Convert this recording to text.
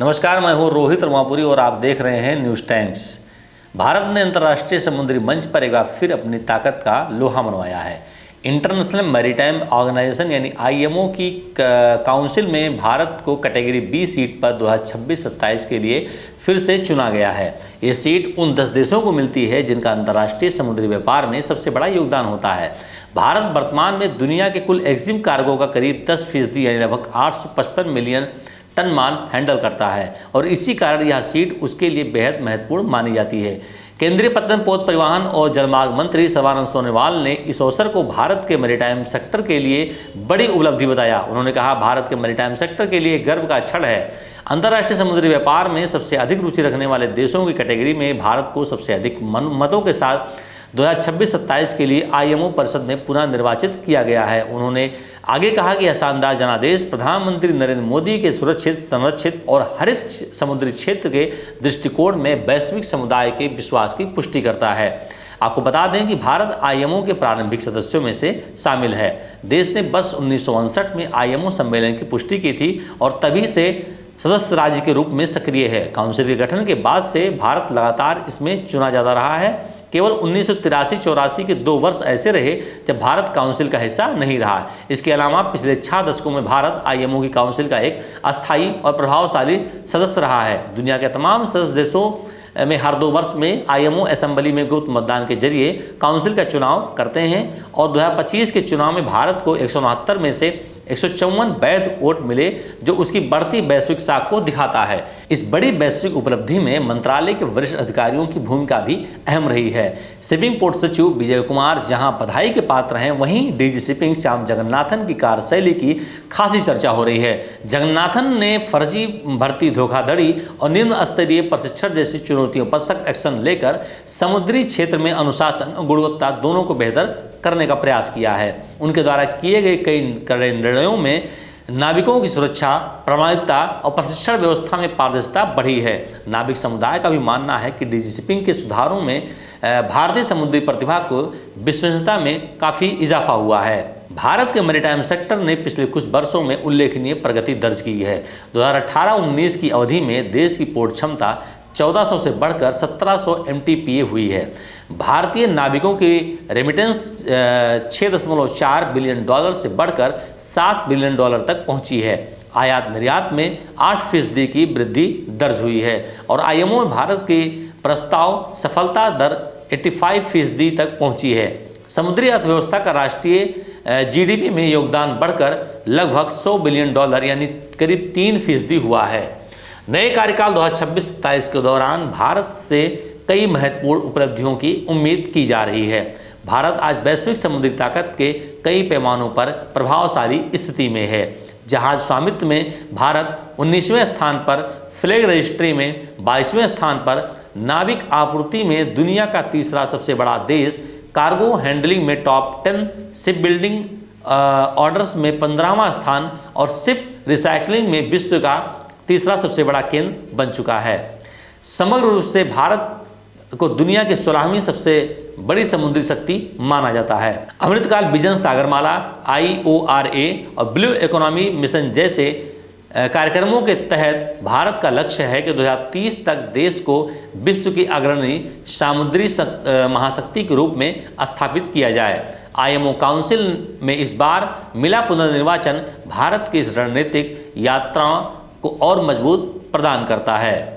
नमस्कार, मैं हूँ रोहित रमापुरी और आप देख रहे हैं न्यूज़ टैंक्स। भारत ने अंतर्राष्ट्रीय समुद्री मंच पर एक बार फिर अपनी ताकत का लोहा मनवाया है। इंटरनेशनल मैरीटाइम ऑर्गेनाइजेशन यानी आईएमओ की काउंसिल में भारत को कैटेगरी बी सीट पर 2026-27 के लिए फिर से चुना गया है। ये सीट उन 10 देशों को मिलती है जिनका अंतर्राष्ट्रीय समुद्री व्यापार में सबसे बड़ा योगदान होता है। भारत वर्तमान में दुनिया के कुल एक्जिम कार्गो का करीब 10% यानी लगभग 855 मिलियन टन माल हैंडल करता है और इसी कारण यह सीट उसके लिए बेहद महत्वपूर्ण मानी जाती है। केंद्रीय पत्तन पोत परिवहन और जलमार्ग मंत्री सर्बानंद सोनोवाल ने इस अवसर को भारत के मैरीटाइम सेक्टर के लिए बड़ी उपलब्धि बताया। उन्होंने कहा, भारत के मैरीटाइम सेक्टर के लिए गर्व का क्षण है। अंतर्राष्ट्रीय समुद्री व्यापार में सबसे अधिक रुचि रखने वाले देशों की कैटेगरी में भारत को सबसे अधिक मतों के साथ 2026-27 के लिए आईएमओ परिषद में पुनः निर्वाचित किया गया है। उन्होंने आगे कहा कि यह शानदार जनादेश प्रधानमंत्री नरेंद्र मोदी के सुरक्षित, संरक्षित और हरित समुद्री क्षेत्र के दृष्टिकोण में वैश्विक समुदाय के विश्वास की पुष्टि करता है। आपको बता दें कि भारत आईएमओ के प्रारंभिक सदस्यों में से शामिल है। देश ने वर्ष 1959 में आईएमओ सम्मेलन की पुष्टि की थी और तभी से सदस्य राज्य के रूप में सक्रिय है। काउंसिल के गठन के बाद से भारत लगातार इसमें चुना जाता रहा है। केवल 1983-84 के 2 वर्ष ऐसे रहे जब भारत काउंसिल का हिस्सा नहीं रहा। इसके अलावा पिछले 6 दशकों में भारत आईएमओ की काउंसिल का एक अस्थायी और प्रभावशाली सदस्य रहा है। दुनिया के तमाम सदस्य देशों में हर 2 वर्ष में आईएमओ असेंबली में गुप्त मतदान के जरिए काउंसिल का चुनाव करते हैं और 2025 के चुनाव में भारत को 169 में से 154 वैध वोट मिले, जो उसकी बढ़ती वैश्विक साख को दिखाता है। इस बड़ी वैश्विक उपलब्धि में मंत्रालय के वरिष्ठ अधिकारियों की भूमिका भी अहम रही है। शिपिंग पोर्ट सचिव विजय कुमार जहां बधाई के पात्र हैं, वहीं डीजी शिपिंग श्याम जगन्नाथन की कार्यशैली की खासी चर्चा हो रही है। जगन्नाथन ने फर्जी भर्ती, धोखाधड़ी और निम्न स्तरीय प्रशिक्षण जैसी चुनौतियों पर सख्त एक्शन लेकर समुद्री क्षेत्र में अनुशासन और गुणवत्ता दोनों को बेहतर करने का प्रयास किया है। उनके द्वारा किए गए कई कड़े निर्णयों में नाविकों की सुरक्षा, प्रामाणिकता और प्रशिक्षण व्यवस्था में पारदर्शिता बढ़ी है। नाविक समुदाय का भी मानना है कि डीजी शिपिंग के सुधारों में भारतीय समुद्री प्रतिभा को विश्वसनीयता में काफ़ी इजाफा हुआ है। भारत के मैरीटाइम सेक्टर ने पिछले कुछ वर्षों में उल्लेखनीय प्रगति दर्ज की है। 2018-19 की अवधि में देश की पोर्ट क्षमता 1400 से बढ़कर 1700 MTPA हुई है। भारतीय नाविकों की रेमिटेंस $6.4 बिलियन से बढ़कर $7 बिलियन तक पहुंची है। आयात निर्यात में 8% की वृद्धि दर्ज हुई है और आईएमओ में भारत की प्रस्ताव सफलता दर 85% तक पहुंची है। समुद्री अर्थव्यवस्था का राष्ट्रीय जीडीपी में योगदान बढ़कर लगभग $100 बिलियन यानी करीब 3% हुआ है। नए कार्यकाल 2026-27 के दौरान भारत से कई महत्वपूर्ण उपलब्धियों की उम्मीद की जा रही है। भारत आज वैश्विक समुद्री ताकत के कई पैमानों पर प्रभावशाली स्थिति में है। जहाज स्वामित्व में भारत 19वें स्थान पर, फ्लैग रजिस्ट्री में 22वें स्थान पर, नाविक आपूर्ति में दुनिया का तीसरा सबसे बड़ा देश, कार्गो हैंडलिंग में टॉप 10, शिप बिल्डिंग ऑर्डर्स में 15वां स्थान और शिप रिसाइकलिंग में विश्व का तीसरा सबसे बड़ा केंद्र बन चुका है। समग्र रूप से भारत को दुनिया की 16वीं सबसे बड़ी समुद्री शक्ति माना जाता है। अमृतकाल विजन, सागरमाला, IORA और ब्लू इकोनॉमी मिशन जैसे कार्यक्रमों के तहत भारत का लक्ष्य है कि 2030 तक देश को विश्व की अग्रणी समुद्री महाशक्ति के रूप में स्थापित किया जाए। आईएमओ काउंसिल में इस बार मिला पुनर्निर्वाचन भारत की इस रणनीतिक यात्रा को और मजबूत प्रदान करता है।